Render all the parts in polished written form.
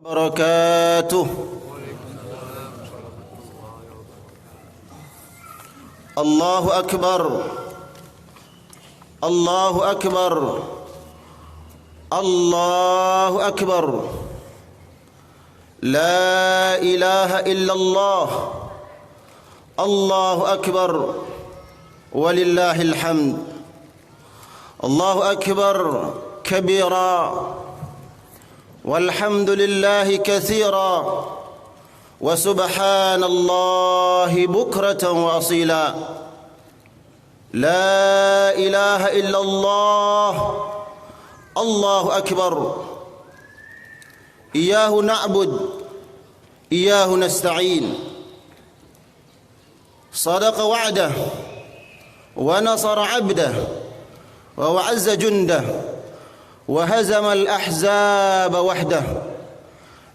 وبركاته. الله أكبر الله أكبر الله أكبر. لا إله إلا الله. الله أكبر ولله الحمد. الله أكبر كبيرا والحمد لله كثيرا وسبحان الله بكرة وأصيلا. لا إله إلا الله. الله أكبر. إياه نعبد إياه نستعين. صدق وعده ونصر عبده ووعز جنده وهزم الأحزاب وحده.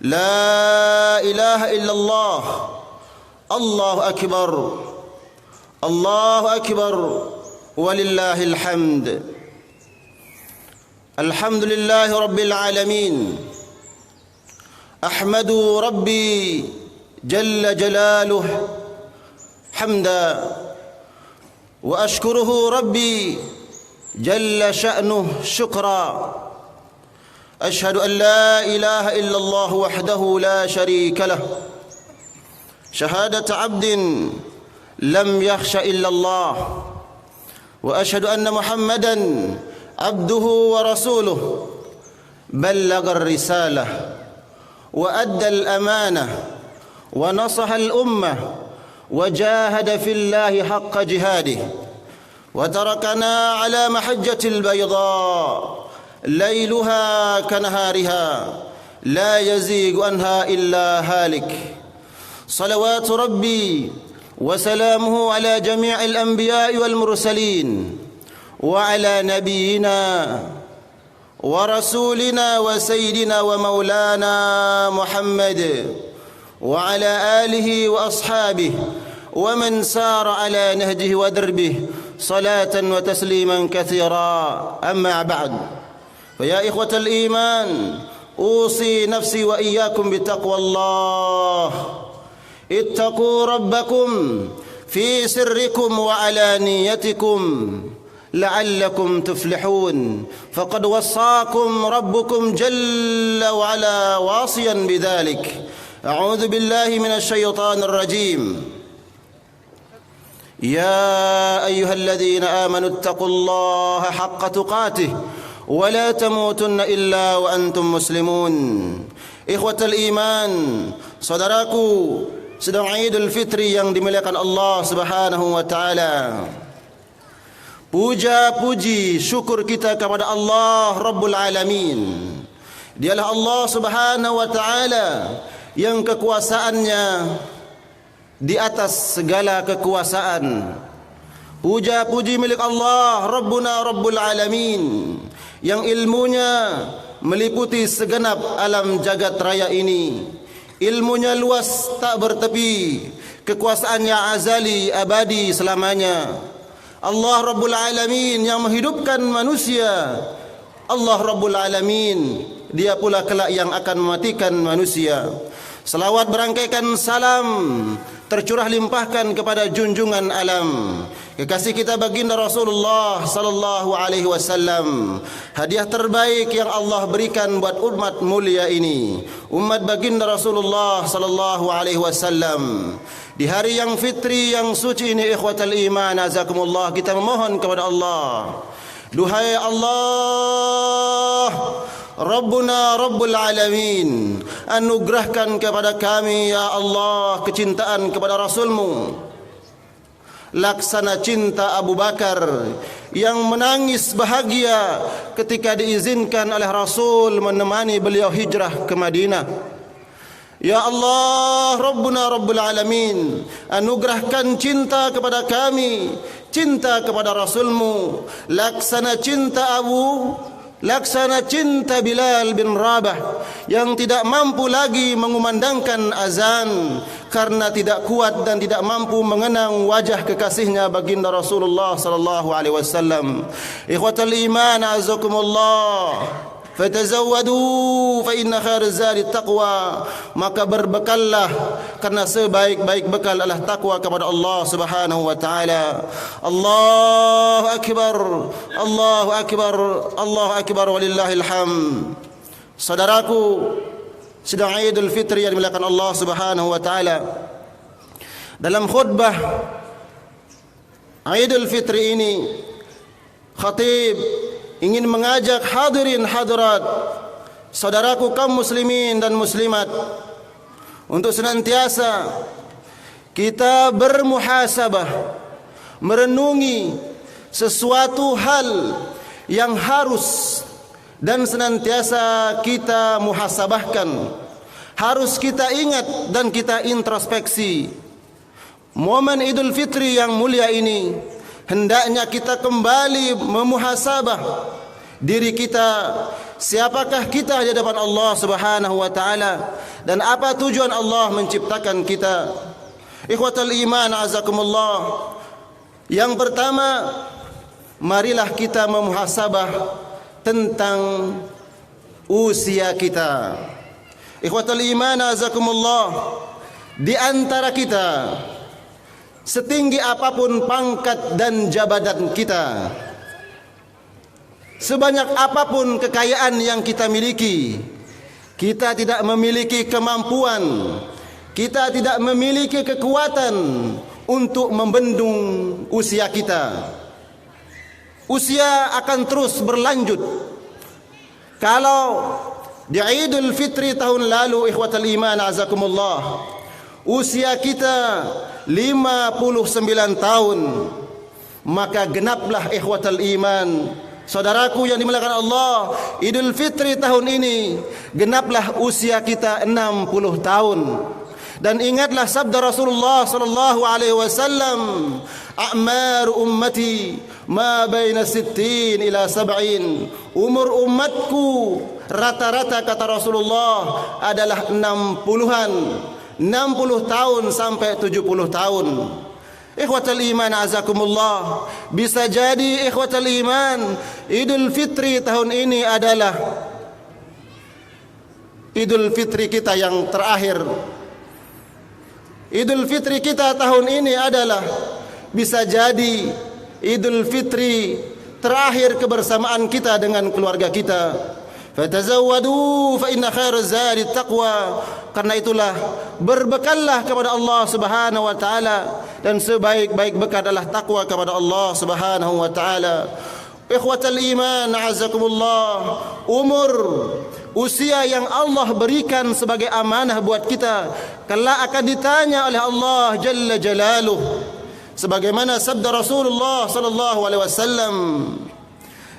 لا إله إلا الله. الله أكبر الله أكبر ولله الحمد. الحمد لله رب العالمين. أحمد ربي جل جلاله حمدا وأشكره ربي جل شأنه شكرا. أشهد أن لا إله إلا الله وحده لا شريك له شهادة عبد لم يخش إلا الله. وأشهد أن محمدا عبده ورسوله بلغ الرسالة وأدى الأمانة ونصح الأمة وجاهد في الله حق جهاده وتركنا على محجة البيضاء ليلها كنهارها لا يزيغ عنها إلا هالك. صلوات ربي وسلامه على جميع الأنبياء والمرسلين وعلى نبينا ورسولنا وسيدنا ومولانا محمد وعلى آله وأصحابه ومن سار على نهجه ودربه صلاة وتسليما كثيرا. أما بعد، فيا إخوة الإيمان، أوصي نفسي وإياكم بتقوى الله. اتقوا ربكم في سركم وعلانيتكم لعلكم تفلحون، فقد وصاكم ربكم جل وعلا واصيا بذلك. أعوذ بالله من الشيطان الرجيم. يا أيها الذين آمنوا اتقوا الله حق تقاته ولا تموتن إلا وأنتم مسلمون. إخوة الإيمان, saudaraku, sedang Idul Fitri yang dimuliakan Allah Subhanahu wa taala. Puja puji syukur kita kepada Allah Rabbul Alamin. Dialah Allah Subhanahu wa taala yang kekuasaannya di atas segala kekuasaan. Puja puji milik Allah Rabbuna Rabbul Alamin yang ilmunya meliputi segenap alam jagat raya ini. Ilmunya luas tak bertepi, kekuasaannya azali abadi selamanya. Allah Rabbul Alamin yang menghidupkan manusia. Allah Rabbul Alamin, Dia pula kelak yang akan mematikan manusia. Selawat berangkaikan salam tercurah limpahkan kepada junjungan alam, kekasih kita baginda Rasulullah sallallahu alaihi wasallam. Hadiah terbaik yang Allah berikan buat umat mulia ini, umat baginda Rasulullah sallallahu alaihi wasallam. Di hari yang fitri yang suci ini, ikhwatal iman azakumullah, kita memohon kepada Allah, duhai Allah Rabbuna Rabbul Alamin, anugerahkan kepada kami ya Allah kecintaan kepada Rasulmu, laksana cinta Abu Bakar yang menangis bahagia ketika diizinkan oleh Rasul menemani beliau hijrah ke Madinah. Ya Allah Rabbuna Rabbul Alamin, anugerahkan cinta kepada kami, cinta kepada Rasulmu, laksana cinta Bilal bin Rabah yang tidak mampu lagi mengumandangkan azan karena tidak kuat dan tidak mampu mengenang wajah kekasihnya baginda Rasulullah sallallahu alaihi wasallam. Ikhwatal iman azakumullah, Fatazawwadu fa inna khairaz zadi taqwa. Maka berbekallah, karena sebaik-baik bekal adalah takwa kepada Allah Subhanahu wa taala. Allahu akbar, Allahu akbar, Allahu akbar walillahil hamd. Saudaraku, sedang Idul Fitri yang dimuliakan Allah Subhanahu wa taala. Dalam khutbah Idul Fitri ini, khatib ingin mengajak hadirin hadirat, saudaraku kaum muslimin dan muslimat, untuk senantiasa kita bermuhasabah, merenungi sesuatu hal yang harus dan senantiasa kita muhasabahkan, harus kita ingat dan kita introspeksi. Momen Idul Fitri yang mulia ini hendaknya kita kembali memuhasabah diri kita, siapakah kita di hadapan Allah Subhanahu wa taala dan apa tujuan Allah menciptakan kita. Ikhwatal iman azakumullah. Yang pertama, marilah kita memuhasabah tentang usia kita. Ikhwatal iman azakumullah, di antara kita, setinggi apapun pangkat dan jabatan kita, sebanyak apapun kekayaan yang kita miliki, kita tidak memiliki kemampuan, kita tidak memiliki kekuatan untuk membendung usia kita. Usia akan terus berlanjut. Kalau di Idul Fitri tahun lalu, ikhwatal iman azakumullah, usia kita 59 tahun, maka genaplah ikhwatal iman, saudaraku yang dimuliakan Allah, Idul Fitri tahun ini genaplah usia kita 60 tahun. Dan ingatlah sabda Rasulullah sallallahu alaihi wasallam, a'mar ummati ma baina 60 ila 70. Umur umatku rata-rata, kata Rasulullah, adalah 60-an, 60 tahun sampai 70 tahun. Ikhwatal iman azakumullah, bisa jadi ikhwatal iman, Idul Fitri tahun ini adalah Idul Fitri kita yang terakhir. Idul Fitri kita tahun ini adalah bisa jadi Idul Fitri terakhir kebersamaan kita dengan keluarga kita. Fatazawwadu fa inna khairaz zadi taqwa. Karena itulah berbekallah kepada Allah Subhanahu wa taala, dan sebaik-baik bekal adalah takwa kepada Allah Subhanahu wa taala. Ikhwatal iman azakumullah, umur, usia yang Allah berikan sebagai amanah buat kita, kelak akan ditanya oleh Allah Jalla Jalaluh. Sebagaimana sabda Rasulullah sallallahu alaihi wasallam,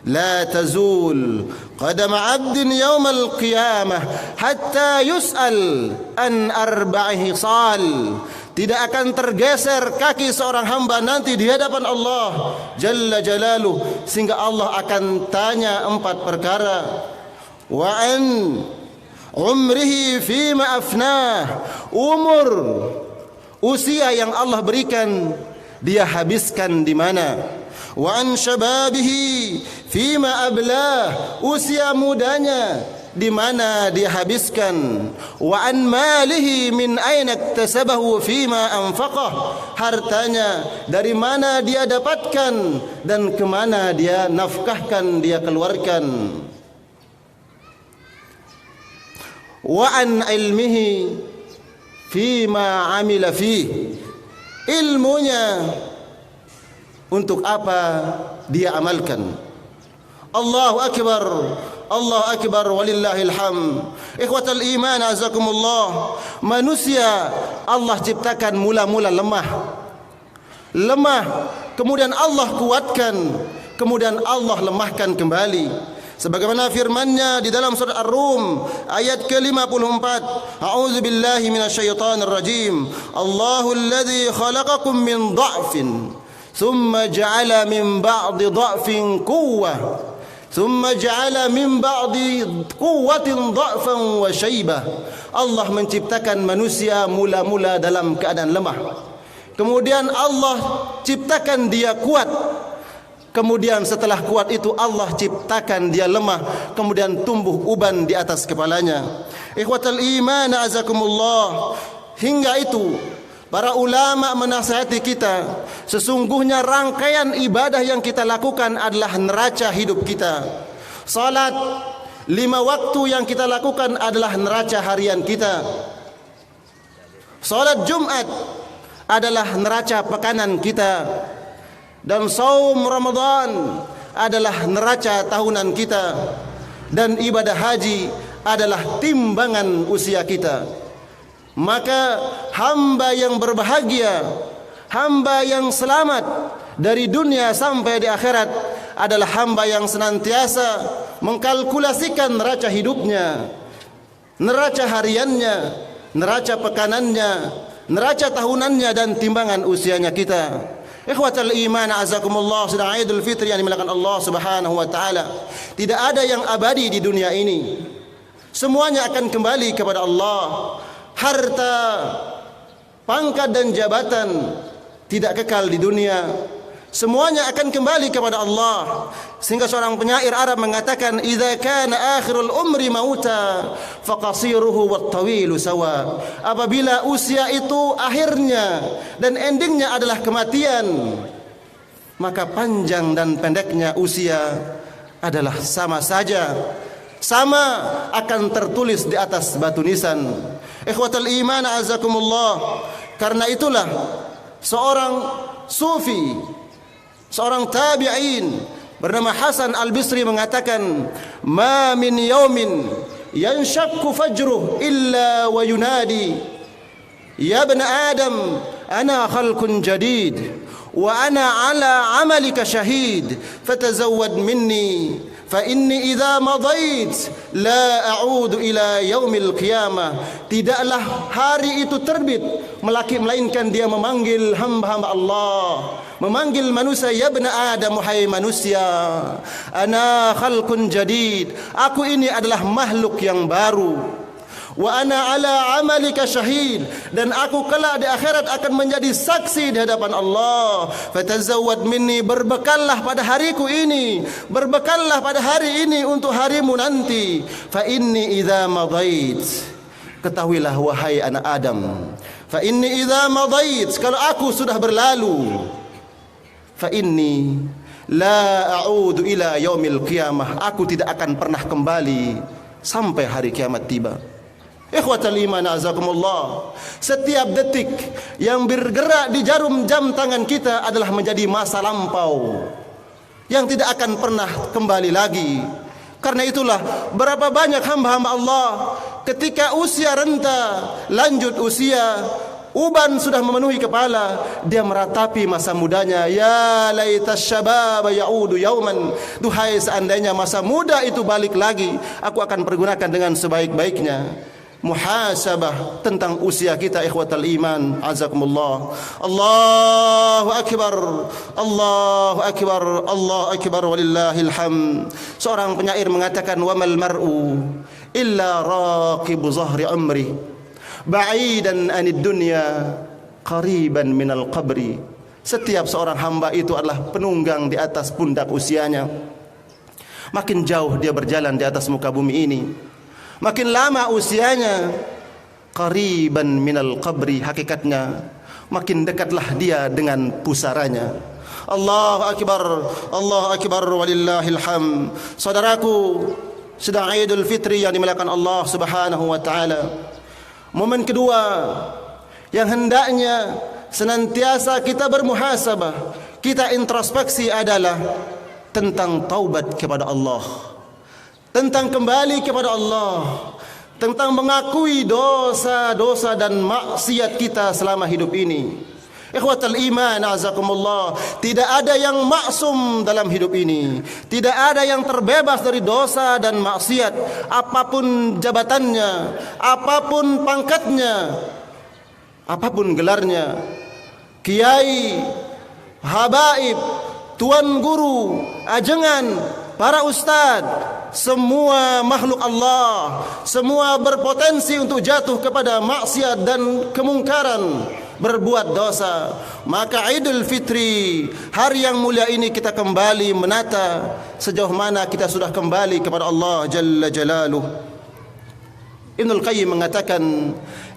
la tazul qadam 'abdin yawmal qiyamah hatta yus'al an arba'i hisal. Tidak akan tergeser kaki seorang hamba nanti di hadapan Allah Jalla Jalaluh, sehingga Allah akan tanya 4 perkara. Wa an umrihi fima afnah, umur, usia yang Allah berikan dia habiskan di mana. Wa an syababihi fima ablah, usia mudanya di mana dia habiskan. Wa an malihi min aina iktasabahu fima anfaqah, hartanya dari mana dia dapatkan dan ke mana dia nafkahkan, dia keluarkan. Wa an ilmihi fima amila fih, ilmunya untuk apa dia amalkan. Allahu akbar, Allahu akbar walillahil hamd. Ikhwatal iman azakumullah, manusia Allah ciptakan mula-mula lemah, kemudian Allah kuatkan, kemudian Allah lemahkan kembali. Sebagaimana firman-Nya di dalam surah Ar-Rum ayat ke-54, a'udzu billahi minasyaitonir rajim. Allahul ladzi khalaqakum min dha'fin thumma ja'ala min ba'di dha'fin quwwah thumma ja'ala min ba'di quwwatin dha'fan wa syaibah. Allah menciptakan manusia mula-mula dalam keadaan lemah, kemudian Allah ciptakan dia kuat, Kemudian setelah kuat itu Allah ciptakan dia lemah, kemudian tumbuh uban di atas kepalanya. Ikhwatal iman azakumullah. Hingga itu para ulama menasihati kita, sesungguhnya rangkaian ibadah yang kita lakukan adalah neraca hidup kita. Salat 5 waktu yang kita lakukan adalah neraca harian kita. Salat Jumat adalah neraca pekanan kita. Dan saum Ramadan adalah neraca tahunan kita. Dan ibadah haji adalah timbangan usia kita. Maka hamba yang berbahagia, hamba yang selamat dari dunia sampai di akhirat adalah hamba yang senantiasa mengkalkulasikan neraca hidupnya, neraca hariannya, neraca pekanannya, neraca tahunannya dan timbangan usianya kita. Ikhwatal iman azakumullah, sedang Idul Fitri yang dimuliakan Allah Subhanahu wa taala. Tidak ada yang abadi di dunia ini. Semuanya akan kembali kepada Allah. Harta, pangkat dan jabatan tidak kekal di dunia. Semuanya akan kembali kepada Allah. Sehingga seorang penyair Arab mengatakan, "Idza kana akhirul umri mauta, faqasiruhu wat-tawilu sawa." Apabila usia itu akhirnya dan endingnya adalah kematian, maka panjang dan pendeknya usia adalah sama saja. Sama akan tertulis di atas batu nisan. Ikhwatal iman azakumullah. Karena itulah seorang sufi, seorang tabi'in bernama Hasan Al-Bisri mengatakan, "Ma min yaumin yanshaqu fajruh illa wa yunadi, ya ibn Adam, ana khalqun jadid wa ana ala amalika syahid, fatazawwad minni fa inni idza madait la a'udu ila yaumil qiyamah." Tidaklah hari itu terbit melainkan dia memanggil hamba-hamba Allah, memanggil manusia, ya ibn Adam, wahai manusia, ana khalqun jadid, aku ini adalah makhluk yang baru. Wa ana ala amalika syahid, dan aku kelak di akhirat akan menjadi saksi di hadapan Allah. Fatazawwad minni, berbekallah pada hariku ini, berbekallah pada hari ini untuk harimu nanti. Fa inni idza madait, ketahuilah wahai anak Adam, fa inni idza madait, kalau aku sudah berlalu, fa inni la a'udu ila yaumil qiyamah, aku tidak akan pernah kembali sampai hari kiamat tiba. Ikhwatal iman azakumullah. Setiap detik yang bergerak di jarum jam tangan kita adalah menjadi masa lampau yang tidak akan pernah kembali lagi. Karena itulah berapa banyak hamba-hamba Allah ketika usia renta, lanjut usia, uban sudah memenuhi kepala, dia meratapi masa mudanya. Ya laitas syababa ya'udu yauman, duhai seandainya masa muda itu balik lagi, aku akan pergunakan dengan sebaik-baiknya. Muhasabah tentang usia kita, ikhwatal iman azakumullah. Allahu akbar, Allahu akbar, Allahu akbar walillahil hamd. Seorang penyair mengatakan, wa mal mar'u illa raqibu zahri umri ba'idan anid dunya qariban minal qabri. Setiap seorang hamba itu adalah penunggang di atas pundak usianya. Makin jauh dia berjalan di atas muka bumi ini, makin lama usianya, qariban minal qabri, hakikatnya makin dekatlah dia dengan pusaranya. Allahu akbar, Allahu akbar walillahil hamd. Saudaraku, sedang Idul Fitri yang dimuliakan Allah Subhanahu wa taala. Momen kedua yang hendaknya senantiasa kita bermuhasabah, kita introspeksi adalah tentang taubat kepada Allah, tentang kembali kepada Allah, tentang mengakui dosa-dosa dan maksiat kita selama hidup ini. Ikhwatal iman azakumullah, tidak ada yang maksum dalam hidup ini, tidak ada yang terbebas dari dosa dan maksiat, apapun jabatannya, apapun pangkatnya, apapun gelarnya, kiai, habaib, tuan guru, ajengan, para ustaz, semua makhluk Allah, semua berpotensi untuk jatuh kepada maksiat dan kemungkaran. berbuat dosa. Maka Idul Fitri, hari yang mulia ini, kita kembali menata sejauh mana kita sudah kembali kepada Allah Jalla Jalaluh. Ibnul Qayyim mengatakan,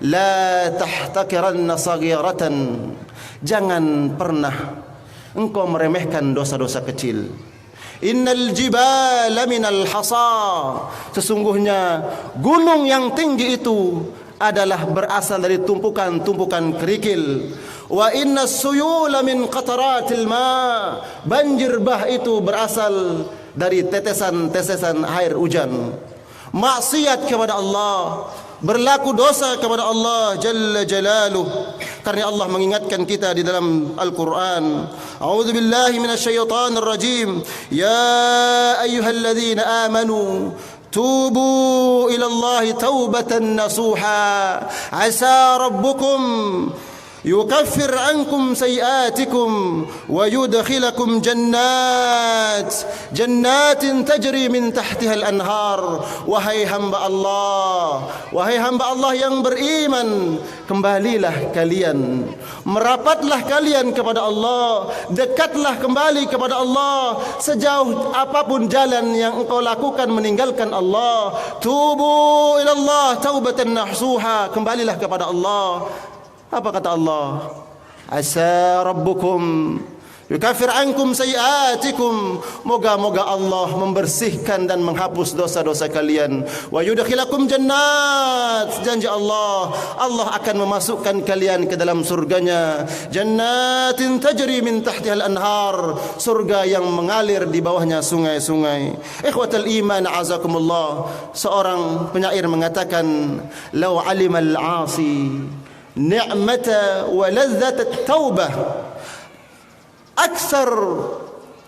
la tahtakiranna saghiratan, jangan pernah engkau meremehkan dosa-dosa kecil. Innal jibala minal hasa, sesungguhnya gunung yang tinggi itu adalah berasal dari tumpukan-tumpukan kerikil. Wa innas suyula min qataratil ma, banjir bah itu berasal dari tetesan-tetesan air hujan. Maksiat kepada Allah, berlaku dosa kepada Allah Jalla Jalaluh. Karena Allah mengingatkan kita di dalam Al-Quran, a'udzu billahi minasyaitonir rajim, ya ayyuhalladzina amanu tubu ila Allahi taubatan nasuha, asa rabbukum yukaffir ankum sayiatikum wa yudkhilakum jannatin tajri min tahtiha al-anhar. Wahai hamba Allah yang beriman, kembalilah kalian, merapatlah kalian kepada Allah, dekatlah kembali kepada Allah sejauh apapun jalan yang engkau lakukan meninggalkan Allah. Tubu ila Allah taubatan nasuha, kembalilah kepada Allah. Apa kata Allah? Asa rabbukum yukaffir ankum sayiatikum, moga-moga Allah membersihkan dan menghapus dosa-dosa kalian. Wa yudkhilakum jannat, janji Allah akan memasukkan kalian ke dalam surganya. Jannatin tajri min tahtiha al-anhar, surga yang mengalir di bawahnya sungai-sungai. Ikhwatal iman azakumullah, seorang penyair mengatakan, law alimal 'asi ni'mata wa lazzat at-taubah akthar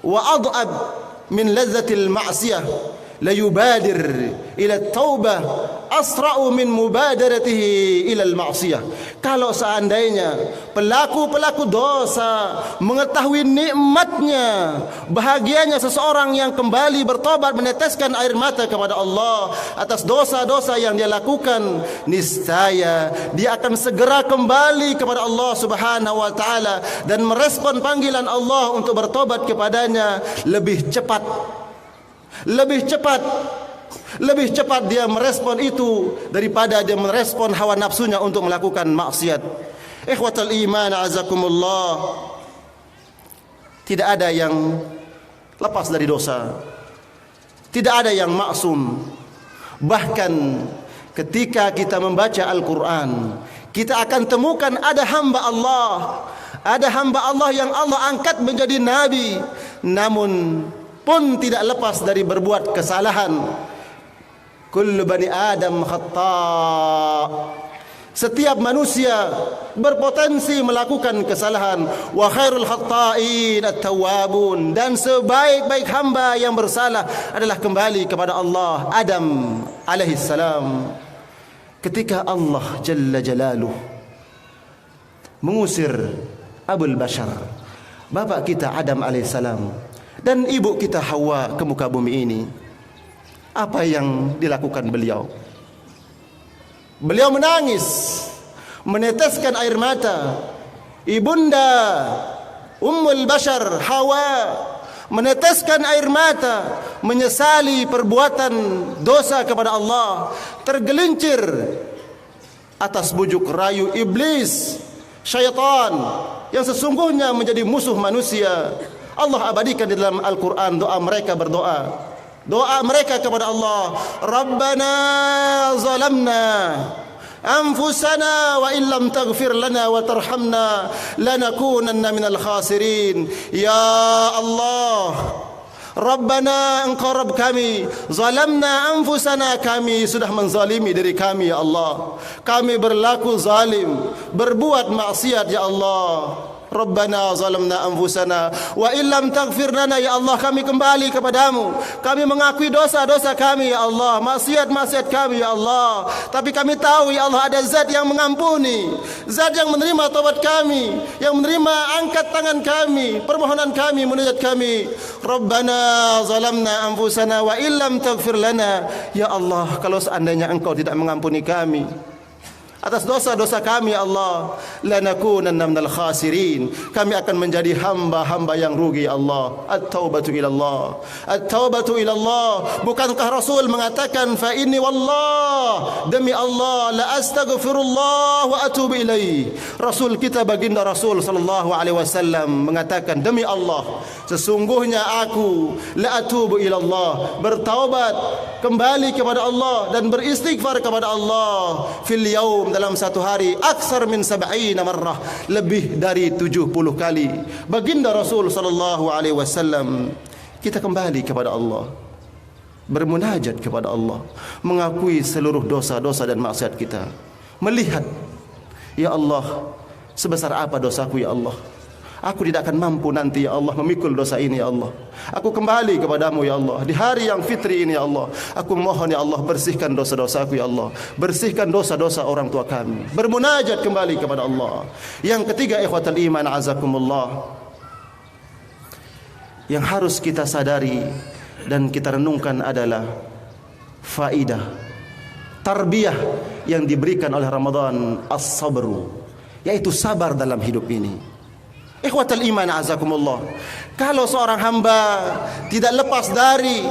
wa ad'ab min lazzat al-ma'siyah la yubadir ila at-taubah asra'u min mubadaratihi ila al-ma'siyah. Kalau seandainya pelaku-pelaku dosa mengetahui nikmatnya, bahagianya seseorang yang kembali bertobat, meneteskan air mata kepada Allah atas dosa-dosa yang dia lakukan, niscaya dia akan segera kembali kepada Allah Subhanahu wa taala dan merespon panggilan Allah untuk bertobat kepadanya lebih cepat dia merespon itu daripada dia merespon hawa nafsunya untuk melakukan maksiat. Ikhwatal iman azakumullah, tidak ada yang lepas dari dosa, tidak ada yang maksum. Bahkan ketika kita membaca Al-Quran, kita akan temukan ada hamba Allah yang Allah angkat menjadi nabi, namun pun tidak lepas dari berbuat kesalahan. Kullu bani Adam khata', setiap manusia berpotensi melakukan kesalahan. Wa khairul khata'in at-tawwabun, dan sebaik-baik hamba yang bersalah adalah kembali kepada Allah. Adam alaihi salam, ketika Allah Jalla Jalaluh mengusir Abul Bashar, bapak kita Adam alaihi salam, dan ibu kita Hawa ke muka bumi ini, apa yang dilakukan beliau? Beliau menangis, meneteskan air mata. Ibunda Ummul Bashar Hawa meneteskan air mata, menyesali perbuatan dosa kepada Allah, tergelincir atas bujuk rayu iblis, syaitan yang sesungguhnya menjadi musuh manusia. Allah abadikan di dalam Al-Quran doa mereka berdoa. Doa mereka kepada Allah, Rabbana zalamna anfusana wa illam taghfir lana wa tarhamna lanakunanna minal khasirin. Ya Allah, Rabbana, engkau Rabb kami, zalamna anfusana, kami sudah menzalimi diri kami ya Allah. Kami berlaku zalim, berbuat maksiat ya Allah. Rabbana zalamna anfusana wa illam taghfir lana, ya Allah kami kembali kepadamu, kami mengakui dosa-dosa kami ya Allah, maksiat-maksiat kami ya Allah, tapi kami tahu ya Allah ada zat yang mengampuni, zat yang menerima taubat kami, yang menerima angkat tangan kami, permohonan kami, munajat kami. Rabbana zalamna anfusana wa illam taghfir lana, ya Allah kalau seandainya engkau tidak mengampuni kami, atas dosa-dosa kami ya Allah, lanakunanna minal khasirin, kami akan menjadi hamba-hamba yang rugi ya Allah. At-taubatu ilallah, at-taubatu ilallah. Bukankah Rasul mengatakan fa inni wallah, demi Allah, la astaghfirullah wa atubu ilaih. Rasul kita baginda Rasul sallallahu alaihi wasallam mengatakan, demi Allah, sesungguhnya aku la atubu ilallah, bertaubat kembali kepada Allah dan beristighfar kepada Allah fil yaum, dalam satu hari, aksar min 70 marrah, lebih dari 70 kali. Baginda Rasul sallallahu alaihi wasallam, kita kembali kepada Allah, bermunajat kepada Allah, mengakui seluruh dosa-dosa dan maksiat kita, melihat, ya Allah, sebesar apa dosaku ya Allah, aku tidak akan mampu nanti ya Allah memikul dosa ini ya Allah. Aku kembali kepadamu ya Allah di hari yang fitri ini ya Allah. Aku mohon ya Allah, bersihkan dosa-dosaku ya Allah, bersihkan dosa-dosa orang tua kami, bermunajat kembali kepada Allah. Yang ketiga, ikhwatal iman azakumullah, yang harus kita sadari dan kita renungkan adalah faidah tarbiyah yang diberikan oleh Ramadan, as-sabru, yaitu sabar dalam hidup ini. Ikhwatal iman azakumullah, kalau seorang hamba tidak lepas dari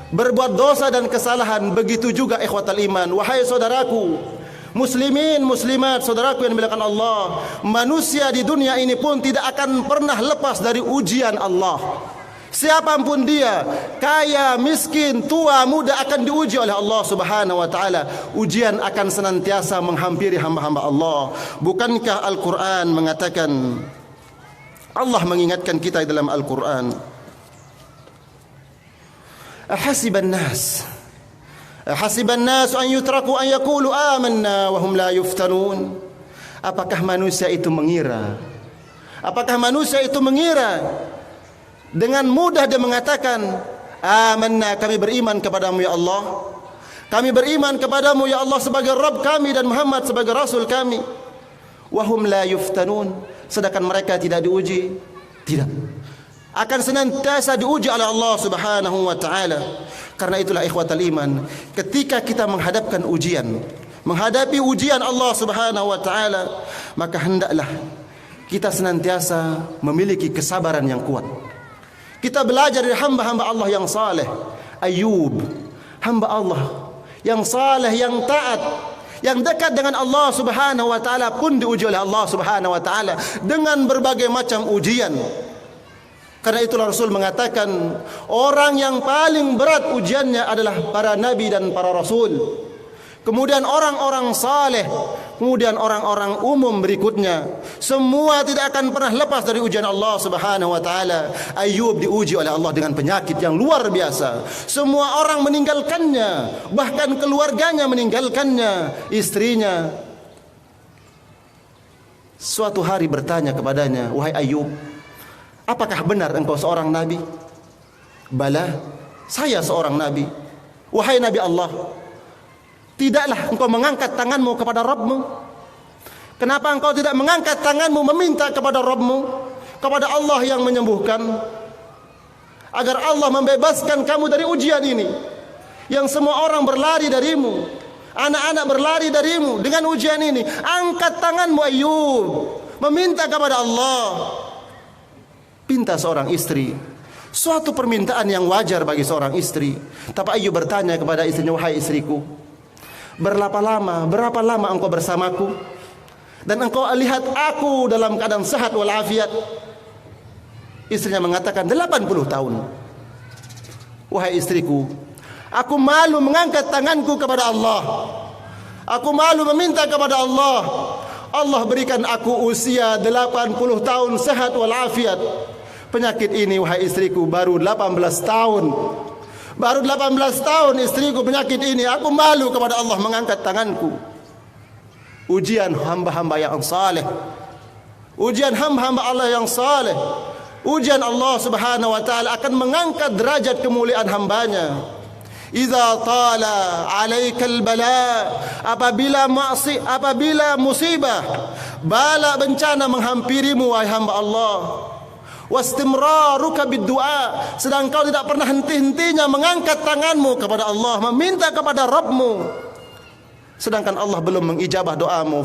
berbuat dosa dan kesalahan, begitu juga ikhwatal iman, wahai saudaraku muslimin muslimat, saudaraku yang dimuliakan Allah, manusia di dunia ini pun tidak akan pernah lepas dari ujian Allah. Siapapun dia, kaya, miskin, tua, muda, akan diuji oleh Allah Subhanahu wa taala. Ujian akan senantiasa menghampiri hamba-hamba Allah. Bukankah Al-Qur'an mengatakan, Allah mengingatkan kita dalam Al-Quran, ahasiban nas an yutraku an yaqulu amanna wa hum la yuftanun. Apakah manusia itu mengira dengan mudah dia mengatakan, amanna, kami beriman kepadamu ya Allah, kami beriman kepadamu ya Allah sebagai Rabb kami dan Muhammad sebagai Rasul kami, wa hum la yuftanun, sedangkan mereka tidak diuji? Tidak, akan senantiasa diuji oleh Allah Subhanahu wa taala. Karena itulah ikhwatal iman, ketika kita menghadapi ujian Allah Subhanahu wa taala, maka hendaklah kita senantiasa memiliki kesabaran yang kuat. Kita belajar dari hamba-hamba Allah yang saleh. Ayub, hamba Allah yang saleh, yang taat, yang dekat dengan Allah Subhanahu wa taala, pun diuji oleh Allah Subhanahu wa taala dengan berbagai macam ujian. Karena itulah Rasul mengatakan, orang yang paling berat ujiannya adalah para nabi dan para rasul, kemudian orang-orang saleh, kemudian orang-orang umum berikutnya. Semua tidak akan pernah lepas dari ujian Allah Subhanahu wa taala. Ayub diuji oleh Allah dengan penyakit yang luar biasa. Semua orang meninggalkannya, bahkan keluarganya meninggalkannya. Istrinya suatu hari bertanya kepadanya, wahai Ayub, apakah benar engkau seorang nabi? Bala, saya seorang nabi. Wahai Nabi Allah, tidaklah engkau mengangkat tanganmu kepada Rabbmu? Kenapa engkau tidak mengangkat tanganmu meminta kepada Rabbmu, kepada Allah yang menyembuhkan, agar Allah membebaskan kamu dari ujian ini, yang semua orang berlari darimu, anak-anak berlari darimu dengan ujian ini? Angkat tanganmu Ayub, meminta kepada Allah. Pinta seorang istri, suatu permintaan yang wajar bagi seorang istri. Tapi Ayub bertanya kepada istrinya, wahai istriku, berapa lama engkau bersamaku, dan engkau lihat aku dalam keadaan sehat walafiat? Istrinya mengatakan 80 tahun. Wahai istriku, aku malu mengangkat tanganku kepada Allah, aku malu meminta kepada Allah. Allah berikan aku usia 80 tahun sehat walafiat. Penyakit ini wahai istriku baru 18 tahun. Baru 18 tahun istriku penyakit ini. Aku malu kepada Allah mengangkat tanganku. Ujian hamba-hamba yang saleh, ujian hamba-hamba Allah yang saleh, ujian Allah Subhanahu wa taala akan mengangkat derajat kemuliaan hambanya. Idza tala 'alaikal bala, apabila musibah, bala, bencana menghampirimu wahai hamba Allah, wastimraruka biddu'a, sedang kau tidak pernah henti-hentinya mengangkat tanganmu kepada Allah, meminta kepada Rabbmu, sedangkan Allah belum mengijabah doamu.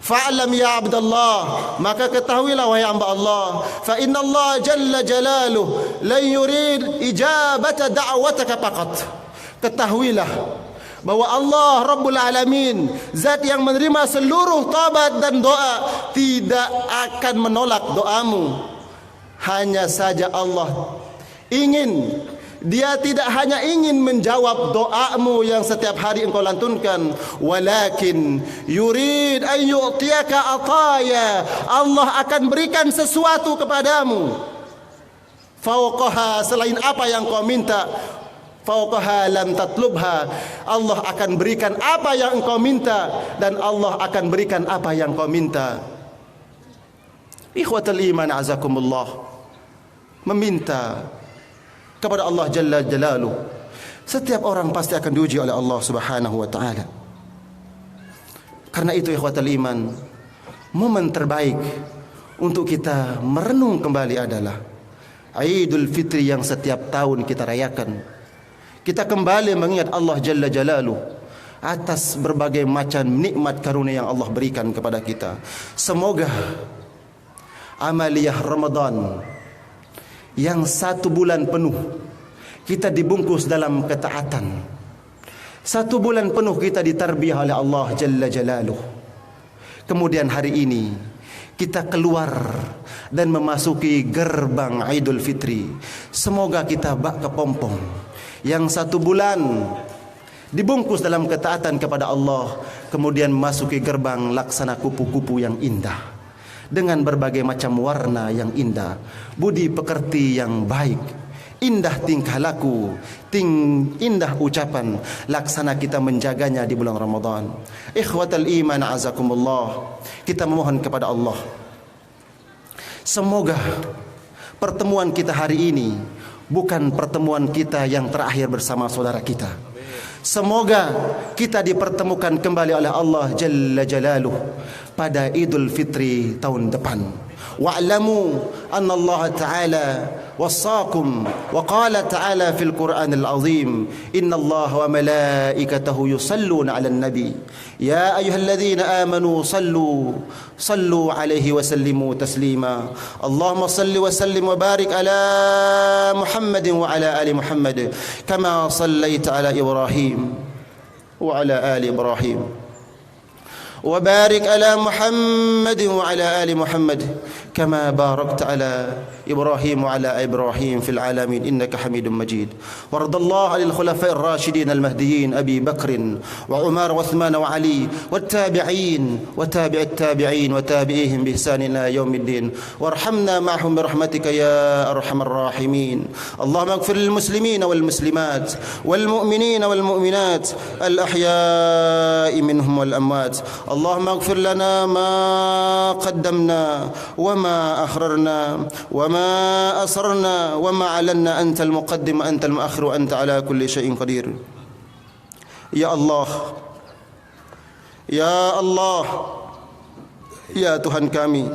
Fa'lam ya Abdullah, maka ketahuilah wahai hamba Allah, fa inna Allah jalla jalaluh la yurid ijabata da'wataka faqat. Ketahuilah bahwa Allah Rabbul Alamin, zat yang menerima seluruh taubat dan doa, tidak akan menolak doamu. Hanya saja Allah ingin, Dia tidak hanya ingin menjawab doamu yang setiap hari engkau lantunkan, walakin yurid an yu'tiyaka ataya. Allah akan berikan sesuatu kepadamu, fauqaha, selain apa yang kau minta. Fauqaha lam tatlubha, Allah akan berikan apa yang engkau minta, dan Allah akan berikan apa yang kau minta. Ikhwatul iman azakumullah, meminta kepada Allah Jalla Jalaluh, setiap orang pasti akan diuji oleh Allah Subhanahu wa taala. Karena itu ikhwatul iman, momen terbaik untuk kita merenung kembali adalah Idul Fitri yang setiap tahun kita rayakan. Kita kembali mengingat Allah Jalla Jalaluh atas berbagai macam nikmat karunia yang Allah berikan kepada kita. Semoga amaliyah Ramadan yang 1 bulan penuh kita dibungkus dalam ketaatan, 1 bulan penuh kita ditarbiyah oleh Allah Jalla Jalaluh, kemudian hari ini kita keluar dan memasuki gerbang Idul Fitri. Semoga kita bak kepompong yang 1 bulan dibungkus dalam ketaatan kepada Allah, kemudian memasuki gerbang laksana kupu-kupu yang indah, dengan berbagai macam warna yang indah, budi pekerti yang baik, indah tingkah laku, indah ucapan, laksana kita menjaganya di bulan Ramadan. Ikhwatal iman azakumullah, kita memohon kepada Allah, semoga pertemuan kita hari ini bukan pertemuan kita yang terakhir bersama saudara kita. Semoga kita dipertemukan kembali oleh Allah Jalla Jalaluh pada Idul Fitri tahun depan. Wa'lamu anna Allah Ta'ala wassakum wa qala ta'ala fil Qur'anil azim, inna Allah wa malaikatahu yusalluna 'alan nabi ya ayyuhalladzina amanu sallu alaihi wa sallimu taslima. Allahumma salli wa sallim wa barik ala Muhammadin wa ala ali Muhammad kama sallaita ala Ibrahim wa ala ali Ibrahim wa barik ala Muhammadin wa ala ali Muhammad كما باركت على إبراهيم وعلى إبراهيم في العالمين إنك حميد مجيد. وارض الله عن الخلفاء الراشدين المهديين أبي بكر وعمر وعثمان وعلي والتابعين وتابع التابعين وتابعيهم بإحسان إلى يوم الدين، وارحمنا معهم برحمتك يا أرحم الراحمين. اللهم اغفر للمسلمين والمسلمات والمؤمنين والمؤمنات الأحياء منهم والأموات. اللهم اغفر لنا ما قدمنا وما أخررنا وما أسررنا وما أعلنا، أنت المقدم وأنت المؤخر وأنت على كل شيء قدير. Ya Allah, Ya Allah, Ya Tuhan kami,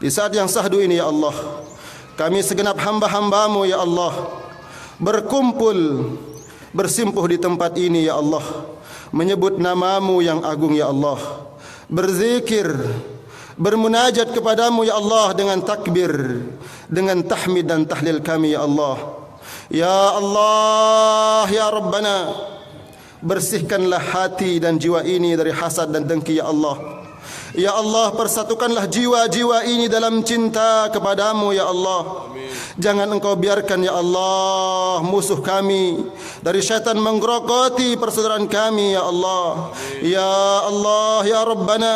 di saat yang sahdu ini ya Allah, kami segenap hamba-hamba-Mu ya Allah berkumpul bersimpuh di tempat ini ya Allah, menyebut nama-Mu yang agung ya Allah, berzikir, bermunajat kepadamu ya Allah dengan takbir, dengan tahmid dan tahlil kami ya Allah. Ya Allah, ya Rabbana, bersihkanlah hati dan jiwa ini dari hasad dan dengki ya Allah. Ya Allah, persatukanlah jiwa-jiwa ini dalam cinta kepadamu ya Allah. Jangan Engkau biarkan ya Allah musuh kami dari syaitan menggerogoti persaudaraan kami ya Allah. Ya Allah, ya Rabbana,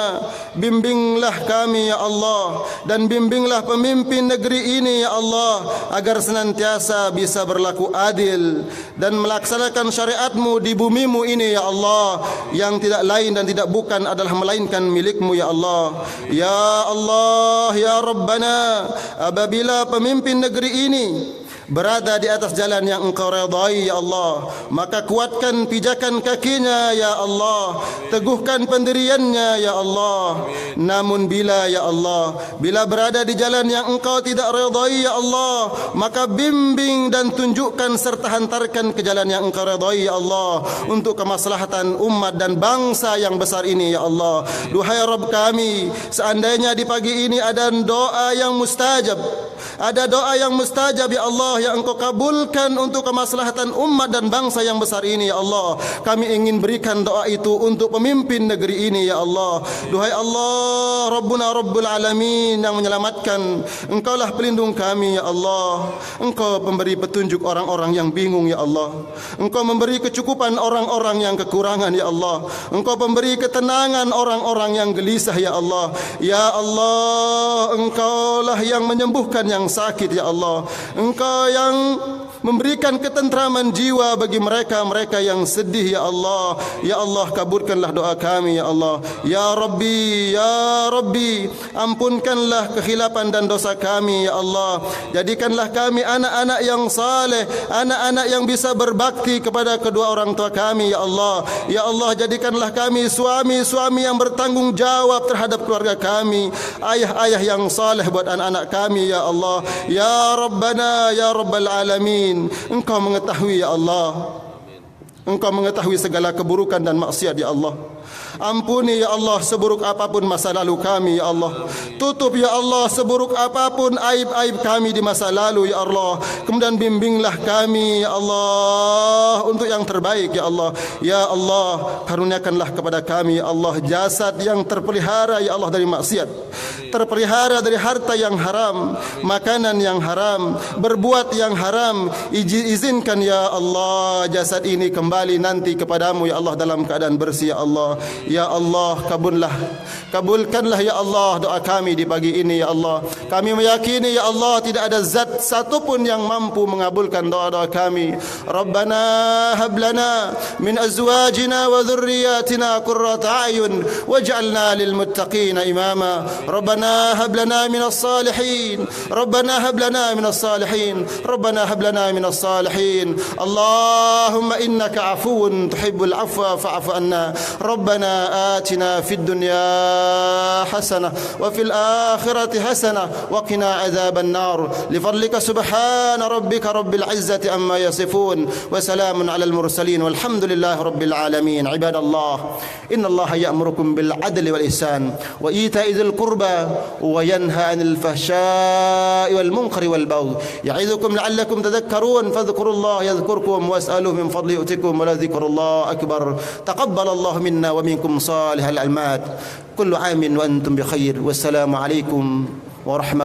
bimbinglah kami ya Allah, dan bimbinglah pemimpin negeri ini ya Allah, agar senantiasa bisa berlaku adil dan melaksanakan syariat-Mu di bumi-Mu ini ya Allah, yang tidak lain dan tidak bukan adalah melainkan milik-Mu ya Allah. Ya Allah, ya Rabbana, apabila pemimpin negeri ini berada di atas jalan yang Engkau redai ya Allah, maka kuatkan pijakan kakinya ya Allah, teguhkan pendiriannya ya Allah. Namun bila ya Allah, bila berada di jalan yang Engkau tidak redai ya Allah, maka bimbing dan tunjukkan serta hantarkan ke jalan yang Engkau redai ya Allah, untuk kemaslahatan umat dan bangsa yang besar ini ya Allah. Duhai Rabb kami, seandainya di pagi ini ada doa yang mustajab, ada doa yang mustajab ya Allah, yang Engkau kabulkan untuk kemaslahatan umat dan bangsa yang besar ini ya Allah, kami ingin berikan doa itu untuk pemimpin negeri ini ya Allah. Duhai Allah, Rabbuna Rabbul Alamin yang menyelamatkan, Engkaulah pelindung kami ya Allah. Engkau pemberi petunjuk orang-orang yang bingung ya Allah, Engkau memberi kecukupan orang-orang yang kekurangan ya Allah, Engkau pemberi ketenangan orang-orang yang gelisah ya Allah. Ya Allah, Engkaulah yang menyembuhkan yang sakit ya Allah, Engkau yang memberikan ketentraman jiwa bagi mereka-mereka yang sedih ya Allah. Ya Allah, kabulkanlah doa kami ya Allah. Ya Rabbi, ya Rabbi, ampunkanlah kekhilapan dan dosa kami ya Allah. Jadikanlah kami anak-anak yang saleh, anak-anak yang bisa berbakti kepada kedua orang tua kami ya Allah. Ya Allah, jadikanlah kami suami-suami yang bertanggung jawab terhadap keluarga kami, ayah-ayah yang saleh buat anak-anak kami ya Allah. Ya Rabbana ya Rabbal Alamin, Engkau mengetahui ya Allah, Engkau mengetahui segala keburukan dan maksiat ya Allah. Ampuni ya Allah seburuk apapun masa lalu kami ya Allah. Tutup ya Allah seburuk apapun aib-aib kami di masa lalu ya Allah. Kemudian bimbinglah kami ya Allah untuk yang terbaik ya Allah. Ya Allah, karuniakanlah kepada kami ya Allah jasad yang terpelihara ya Allah dari maksiat, terpelihara dari harta yang haram, makanan yang haram, berbuat yang haram. Izinkan ya Allah jasad ini kembali nanti kepadamu ya Allah dalam keadaan bersih ya Allah. Ya Allah, kabulkanlah ya Allah doa kami di pagi ini ya Allah. Kami meyakini ya Allah tidak ada zat satupun yang mampu mengabulkan doa-doa kami. Rabbana hab lana min azwajina wa dhurriyyatina qurrata a'yun waj'alna lil muttaqina imama. Rabbana hab lana min as-salihin, Rabbana hab lana min as-salihin, Rabbana hab lana min as-salihin. Allahumma innaka afuwun tuhibbul afwa fa'fu anna. Rabbana آتنا في الدنيا حسنة وفي الآخرة حسنة وقنا عذاب النار. لفضلك سبحان ربك رب العزة عما يصفون وسلام على المرسلين والحمد لله رب العالمين. عباد الله، إن الله يأمركم بالعدل والإحسان وإيتاء ذي القربى وينهى عن الفحشاء والمنكر والبغي يعظكم لعلكم تذكرون. فاذكروا الله يذكركم واسألوه من فضله يؤتكم ولذكر الله أكبر. تقبل الله منا ومنكم صالح الأعمال. كل عام وأنتم بخير والسلام عليكم ورحمة